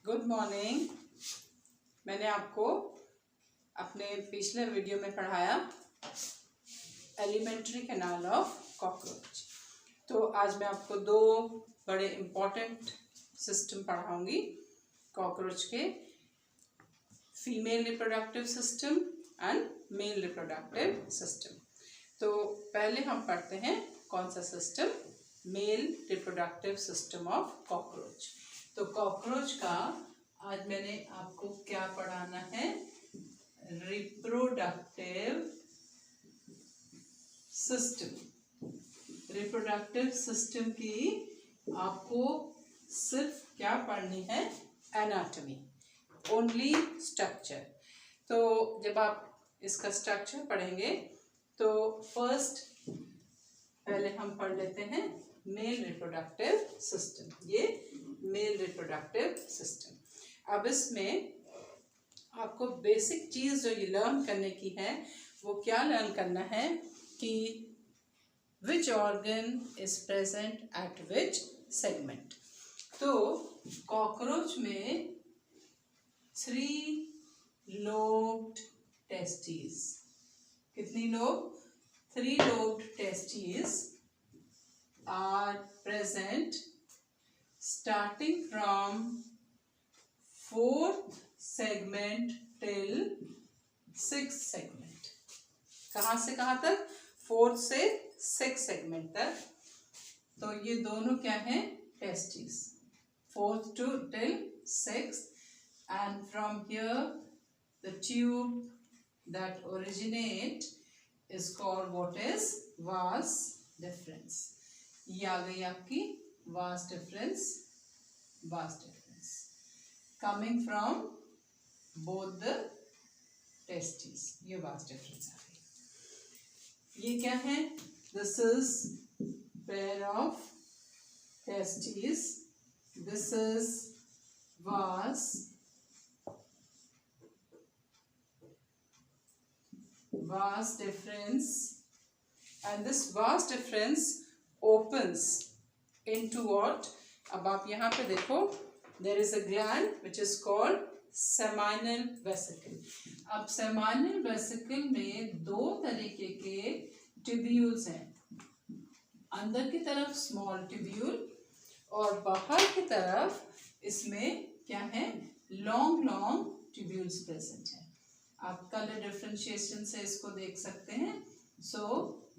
Good morning. मैंने आपको अपने पिछले वीडियो में पढ़ाया एलिमेंट्री कैनाल ऑफ कॉकरोच। तो आज मैं आपको दो बड़े इम्पॉर्टेंट सिस्टम पढ़ाऊंगी कॉकरोच के, female reproductive system and male reproductive system. तो पहले हम पढ़ते हैं कौन सा system, male reproductive system of cockroach. तो कॉकरोच का आज मैंने आपको क्या पढ़ाना है, रिप्रोडक्टिव सिस्टम। रिप्रोडक्टिव सिस्टम की आपको सिर्फ क्या पढ़नी है, एनाटॉमी, ओनली स्ट्रक्चर। तो जब आप इसका स्ट्रक्चर पढ़ेंगे तो फर्स्ट पहले हम पढ़ लेते हैं मेल रिप्रोडक्टिव सिस्टम। ये मेल रिप्रोडक्टिव सिस्टम। अब इसमें आपको बेसिक चीज़ जो ये लर्न करने की है वो क्या लर्न करना है कि which organ is present at which segment. तो कॉकरोच में 3 lobed testes, कितनी lobe, 3 lobed testes are present starting from 4th segment till 6th segment। कहाँ से कहाँ तक, 4th से 6th segment तक। तो ये दोनों क्या हैं, testis, 4th to till 6th, and from here the tube that originate is called what is vas deferens। ये आ गई आपकी vas deferens coming from both the testes। ये vas deferens आ गई। ये क्या है, this is pair of testes, this is vas deferens, and this vas deferens opens into what। अब आप यहाँ पे देखो, there is a gland which is called seminal vesicle। अब seminal vesicle में दो तरीके के ट्यूब्यूल्स हैं, अंदर की तरफ स्मॉल ट्यूब्यूल और बाहर की तरफ इसमें क्या है, लॉन्ग ट्यूब्यूल्स प्रेजेंट हैं। आप कलर डिफरेंशिएशन से इसको देख सकते हैं। सो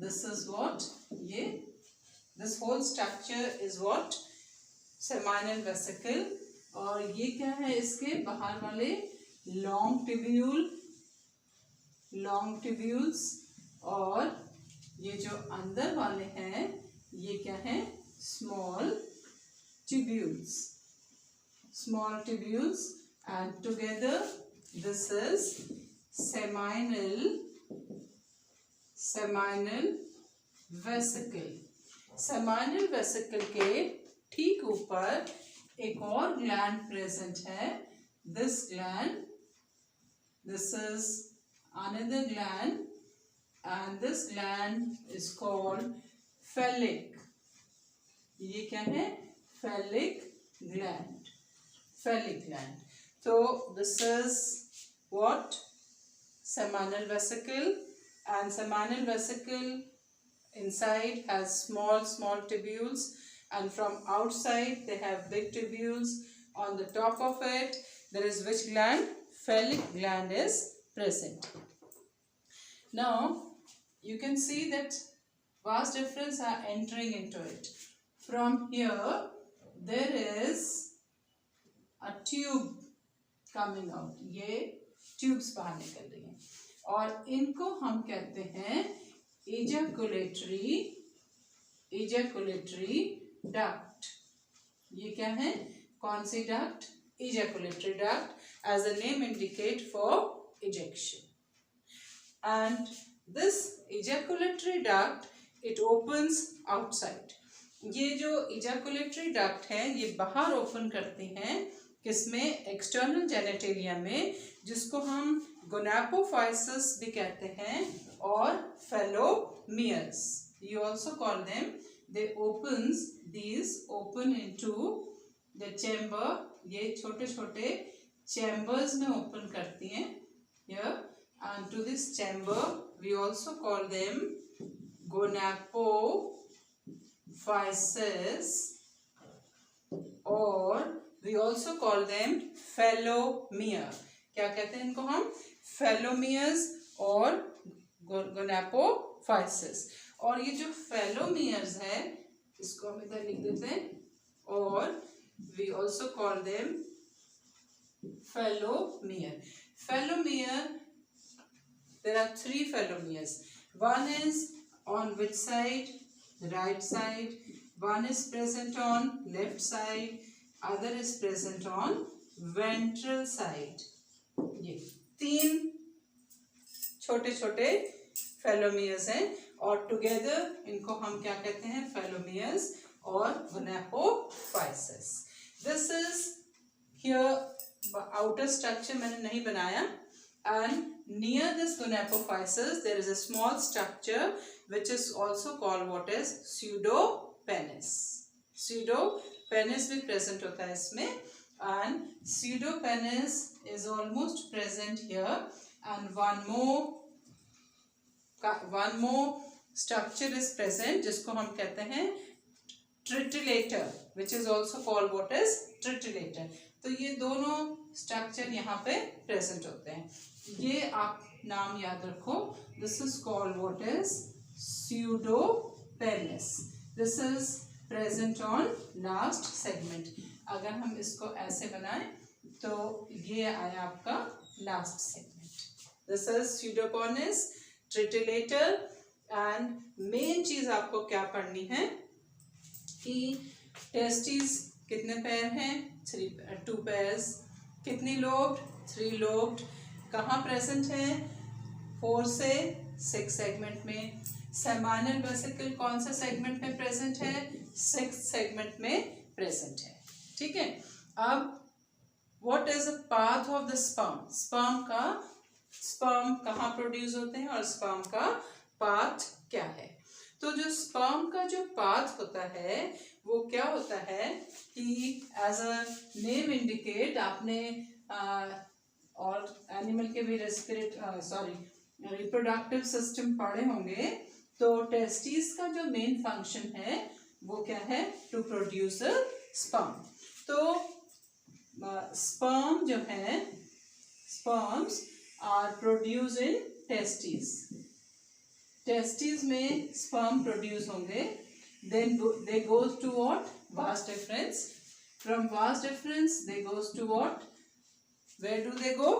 दिस इज व्हाट, ये this whole structure is what, seminal vesicle. और ये क्या है, इसके बाहर वाले लॉन्ग ट्यूब्यूल्स, और ये जो अंदर वाले हैं ये क्या है, small tubules, and together this is seminal vesicle। seminal vesicle के ठीक ऊपर एक और ग्लैंड प्रेजेंट है। this is another gland, and this gland is called phallic। ये क्या है, phallic gland। So this is what, seminal vesicle, and seminal vesicle inside has small tubules, and from outside they have big tubules। On the top of it there is which gland, phallic gland is present। Now you can see that vas deferens are entering into it। From here there is a tube coming out, ये tubes बाहर निकल रही हैं, और इनको हम कहते हैं ejaculatory duct। ये क्या है, कौन सी duct, ejaculatory duct, as the name indicate for ejection। and this ejaculatory duct it opens outside। ये जो ejaculatory duct है ये बाहर ओपन करती हैं, किसमें, एक्सटर्नल जेनेटेलिया में, जिसको हम गोनापोफाइसिस भी कहते हैं, और फेलोमियर्स, you also call them। these open into the chamber ये छोटे छोटे चैम्बर्स में ओपन करती हैं here, and to this chamber we also call them gonapophyses, और we also call them phelomere. क्या कहते हैं इनको हम? फेलोमियर्स और गोनापोफाइसिस. और ये जो फेलोमियर्स है इसको हम इधर लिख देते हैं, और we also call them phelomere. Phelomere, there are 3 phelomeres. One is on which side? The right side. One is present on left side. Other is present on ventral side. ये 3 छोटे छोटे फेलोमियर्स हैं, और टुगेदर इनको हम क्या कहते हैं? फेलोमियर्स और gonapophysis. This is here outer structure मैंने नहीं बनाया, and near this gonapophysis there is a small structure which is also called what is pseudopenis. Pseudopenis भी present होता है इसमें, and pseudopenis is almost present here, and one more structure is present जिसको हम कहते हैं tritillator, which is also called what is tritillator. तो ये दोनों स्ट्रक्चर यहाँ पे प्रेजेंट होते हैं. ये आप नाम याद रखो. This is called what is pseudopenis. This is present on last segment. अगर हम इसको ऐसे बनाएं तो ये आया आपका last segment. This is pseudopenis, tritillator. And main चीज आपको क्या पढ़नी है कि टेस्टिस कितने पैर हैं? 2 pairs. कितनी लोब्ड? 3 लोब्ड. कहाँ प्रेजेंट है? 4 से 6 सेगमेंट में. सेमाइनल वेसिकल कौन सा सेगमेंट में प्रेजेंट है? 6th सेगमेंट में प्रेजेंट है. ठीक है. अब what is the path of the sperm? Sperm कहाँ प्रोड्यूस होते हैं और स्पर्म का पाथ क्या है? तो जो स्पर्म का जो पाथ होता है वो क्या होता है कि एज अ नेम इंडिकेट, आपने और एनिमल के भी रिप्रोडक्टिव सिस्टम पढ़े होंगे. तो टेस्टिस का जो मेन फंक्शन है वो क्या है? To produce sperm. तो स्पर्म जो है, sperms are produce in testis. Testis में स्पर्म प्रोड्यूस होंगे. Then they goes to what? Vas deferens. From vas deferens they goes to what? Where do they go?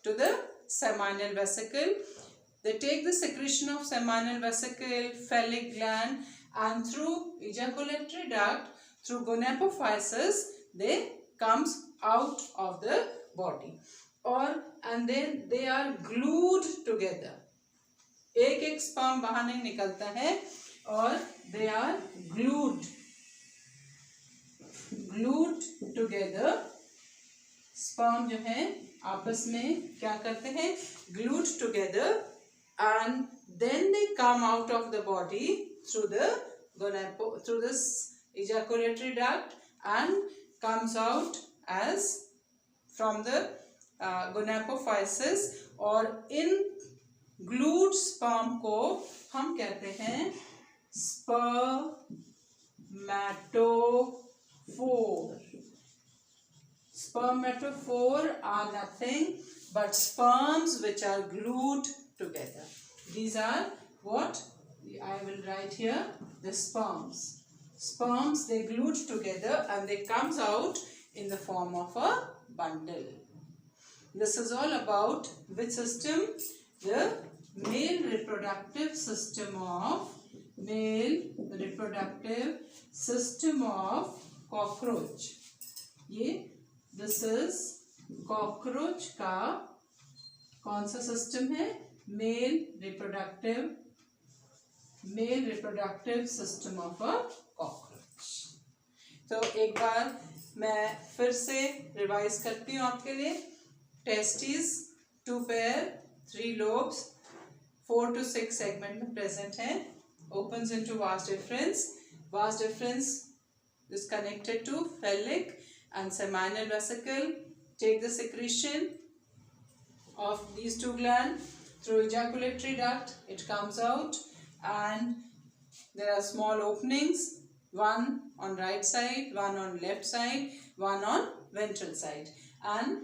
To the seminal vesicle. They take the secretion of seminal vesicle, phallic gland, and through ejaculatory duct, through gonapophysis, they comes out of the body. And then they are glued together. एक sperm बाहर नहीं निकलता है, और they are glued together. Sperm जो है आपस में क्या करते हैं? glued together, and then they come out of the body through this ejaculatory duct, and comes out as from the gonapophysis. और इन glued sperm को हम कहते हैं spermatophore. Spermatophore are nothing but sperms which are glued together. These are what I will write here, the sperms. Sperms, they glued together and they comes out in the form of a bundle. This is all about which system? The male reproductive system of cockroach. ये this is cockroach का कौन सा system है? male reproductive system of a cockroach. तो एक बार मैं फिर से रिवाइज करती हूँ आपके लिए. Testis 2 pair, 3 lobes, 4 to 6 segment में प्रेजेंट है. opens into vas deferens. Vas deferens is connected to phallic, and seminal vesicle take the secretion of these two glands through ejaculatory duct. It comes out and there are small openings, one on right side, one on left side, one on ventral side, and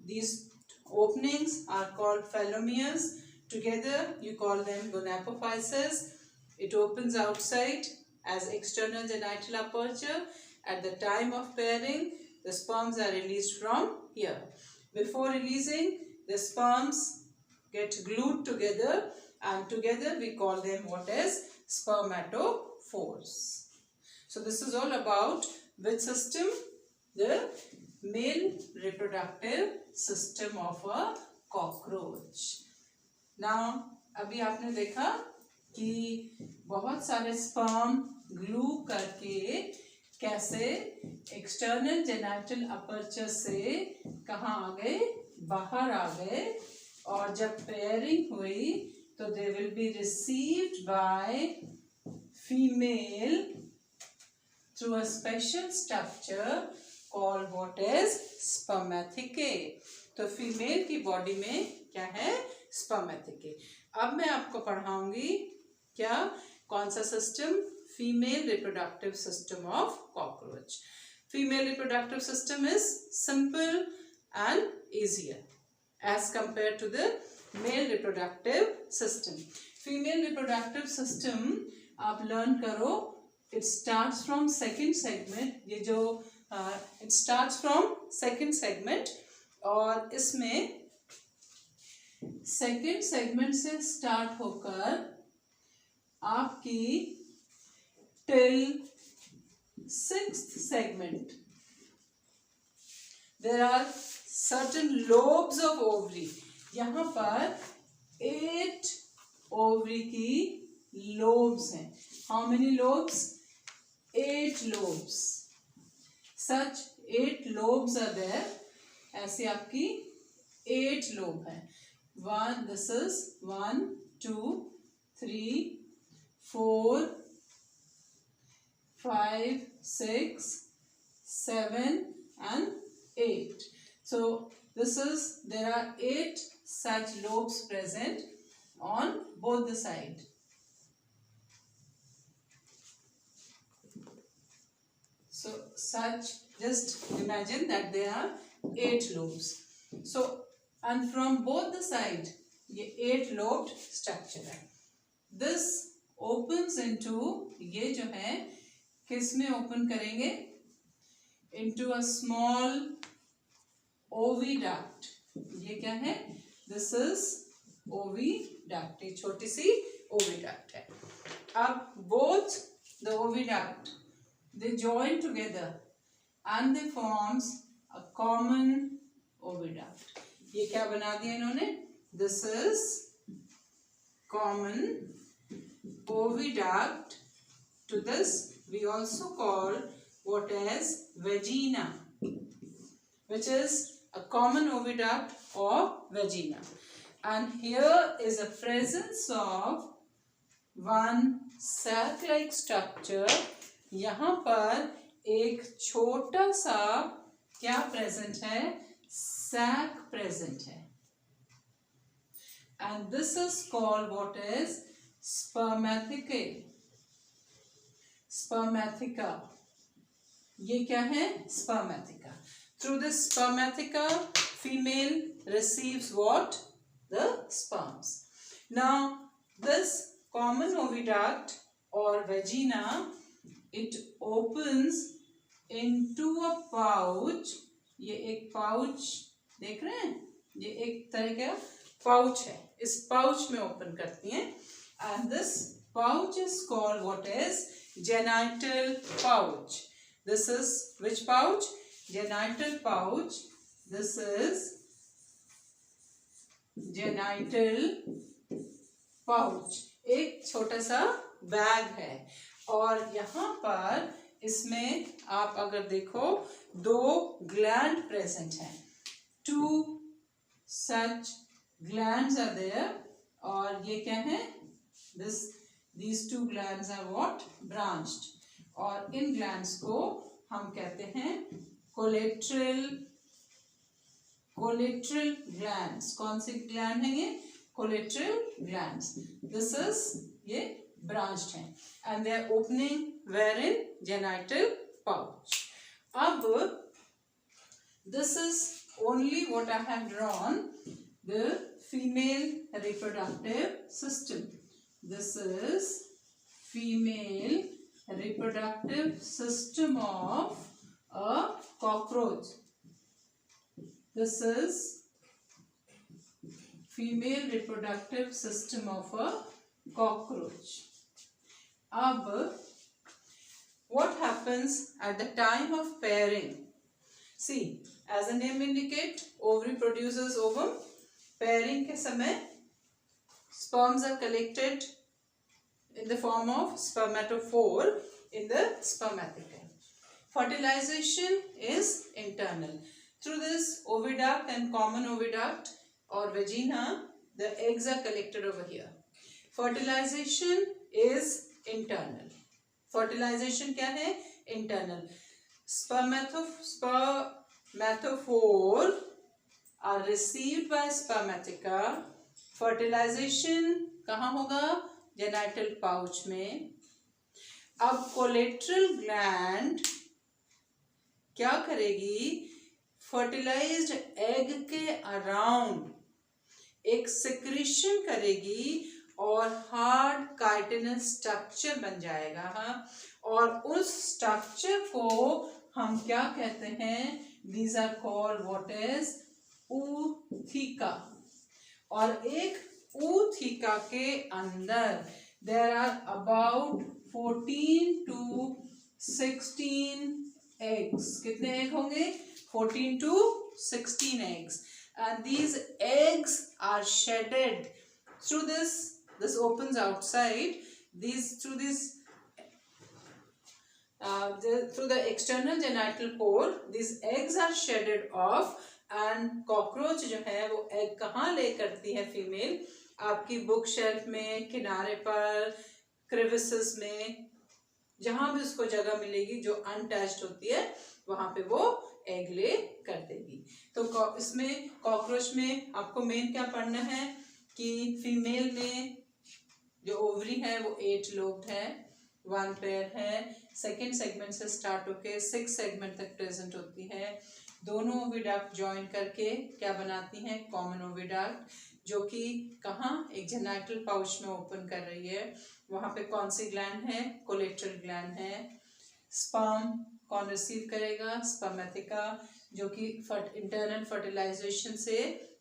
these openings are called phelomeres. Together you call them gonapophyses. It opens outside as external genital aperture. At the time of pairing, the sperms are released from here. Before releasing, the sperms get glued together, and together we call them what is spermatophores. So this is all about which system? The male reproductive system of a cockroach. Now अभी आपने देखा कि बहुत सारे sperm glue करके कैसे external genital aperture से कहाँ आ गए, बाहर आ गए, और जब पेयरिंग हुई तो they will be received by female through a special structure called what is spermathecae. तो फीमेल की बॉडी में क्या है? spermathecae. अब मैं आपको पढ़ाऊंगी क्या, कौन सा system? Female reproductive system of cockroach. Female reproductive system is simple and easier as compared to the male reproductive system. Female reproductive system आप लर्न करो. It starts from second segment. ये जो it starts from second segment, और इसमें second segment से start होकर आपकी till sixth segment there are certain lobes of ovary. यहाँ पर 8 ovary की lobes हैं. How many lobes? 8 lobes. Such 8 lobes are there. ऐसे आपकी 8 lobe है. This is 1, 2, 3, 4, 5, 6, 7 and 8. So there are 8 such lobes present on both the sides. So just imagine that there are 8 lobes. So and from both the side ये 8 lobed structure है. This opens into, ये जो है किस में open करेंगे? Into a small oviduct. ये क्या है? This is oviduct. ये छोटी सी oviduct है. अब both the oviduct they join together and they forms a common oviduct. ये क्या बना दिया इन्होंने? This is common oviduct. To this we also call what is vagina, which is a common oviduct or vagina. And here is a presence of one sac-like structure. यहाँ पर एक छोटा सा क्या प्रेजेंट है? सैक प्रेजेंट है. And this is called what is spermathecae. Spermatheca. ये क्या है? Spermatheca. Through this spermatheca, female receives what? The sperms. Now, this common oviduct or vagina, it opens into a pouch. ये एक pouch देख रहे हैं? ये एक तरह का pouch है. इस pouch में open करती हैं. And this pouch is called what is genital pouch. This is which pouch? Genital pouch. This is genital pouch. एक छोटा सा बैग है और यहाँ पर इसमें आप अगर देखो 2 gland present हैं. 2 such glands are there. और ये क्या है? These 2 glands are what? Branched. और इन glands को हम कहते हैं कोलेट्रल ग्लैंड्स। कौन सी ग्लैंड है ये? Collateral glands. दिस इज ये ब्रांच्ड हैं and they are opening where in genital pouch. अब this is only what I have drawn, the female reproductive system. This is female reproductive system of a cockroach. This is female reproductive system of a cockroach. अब what happens at the time of pairing? See, as the name indicate, ovary produces ovum. Pairing के समय sperms are collected in the form of spermatophore in the spermaticle. Fertilization is internal. Through this oviduct and common oviduct or vagina, the eggs are collected over here. Fertilization is internal. Fertilization क्या है? Internal. Spermatophore are received by spermatica. Fertilization कहाँ होगा? Genital pouch में. अब collateral gland क्या करेगी? Fertilised egg के around एक सिक्रीशन करेगी और हार्ड काइटिनस स्ट्रक्चर बन जाएगा. हाँ, और उस स्ट्रक्चर को हम क्या कहते हैं? These are called what is ootheca. और एक ootheca के अंदर there are about 14 to 16 eggs. कितने एग होंगे? 14 to 16 eggs. And these eggs are shedded through this opens outside. Through the external genital pore, these eggs are shedded off. And cockroach जो है वो egg कहाँ ले करती है फीमेल? आपकी बुक शेल्फ में, किनारे पर, क्रिविसेस में, जहां भी उसको जगह मिलेगी जो अनटच्ड होती है वहां पे वो एग ले कर देगी. तो इसमें कॉकरोच में आपको मेन क्या पढ़ना है कि फीमेल में जो ओवरी है वो 8 लोब्ड है, 1 पेयर है. सेकेंड सेगमेंट से स्टार्ट होके 6 सेगमेंट तक प्रेजेंट होती है. दोनों ओविडक्ट ज्वाइन करके क्या बनाती हैं? कॉमन ओविडक्ट, जो कि कहाँ? एक जेनाइटल पाउच में ओपन कर रही है. वहां पे कौन सी ग्लैंड है? कोलेट्रल ग्लैंड है. स्पर्म कौन रिसीव करेगा? स्पर्मेटिका, जो कि इंटरनल फर्टिलाइजेशन से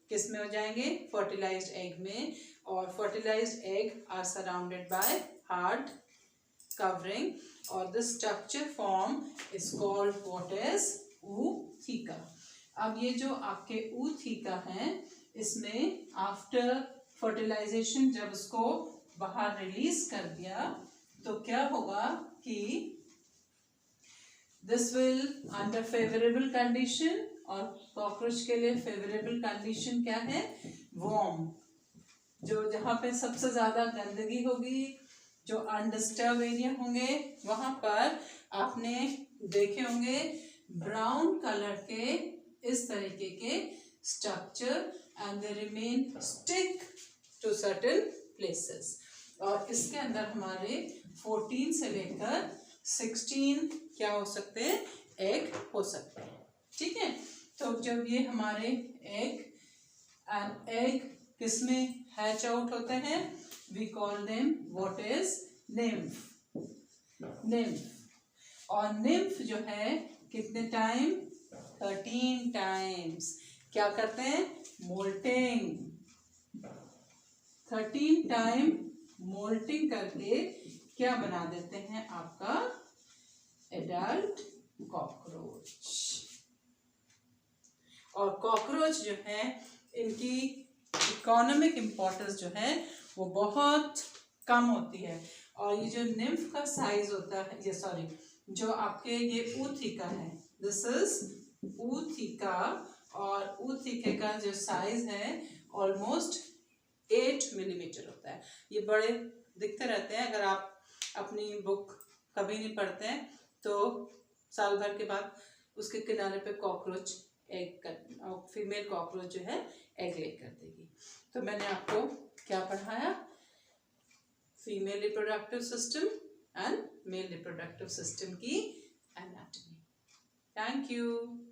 किस में हो जाएंगे? फर्टिलाइज्ड एग में. और fertilised egg are surrounded by hard covering और this structure form is called what is ootheca. अब ये जो आपके ootheca हैं, इसमें आफ्टर फर्टिलाइजेशन जब उसको बाहर रिलीज कर दिया तो क्या होगा कि this will under favourable condition. और कॉकरोच के लिए फेवरेबल कंडीशन क्या है? वार्म. जो जहाँ पे सबसे ज्यादा गंदगी होगी, जो अनडिस्टर्ब एरिया होंगे, वहां पर आपने देखे होंगे ब्राउन कलर के इस तरीके के structure and they remain stick to certain places. और इसके अंदर हमारे 14 से लेकर 16 क्या हो सकते हैं? एग हो सकते हैं. ठीक है. तो जब ये हमारे एग किसमें हैच आउट होते हैं? We call them what is nymph. और निम्फ जो है कितने टाइम? 13 टाइम्स. क्या करते हैं? मोल्टिंग. 13 टाइम मोल्टिंग करके क्या बना देते हैं? आपका एडल्ट कॉकरोच. और कॉकरोच जो है इनकी इकोनॉमिक इम्पोर्टेंस जो है वो बहुत कम होती है. और ये जो निम्फ का साइज होता है, ये सॉरी जो आपके ये ootheca है, दिस इज ootheca. और ootheca का जो साइज है ऑलमोस्ट 8 मिलीमीटर होता है. ये बड़े दिखते रहते हैं. अगर आप अपनी बुक कभी नहीं पढ़ते हैं तो साल भर के बाद उसके किनारे पे कॉकरोच एग कर, फीमेल कॉकरोच जो है एग ले कर देगी। तो मैंने आपको क्या पढ़ाया, female reproductive system and male reproductive system की एनाटॉमी। Thank you.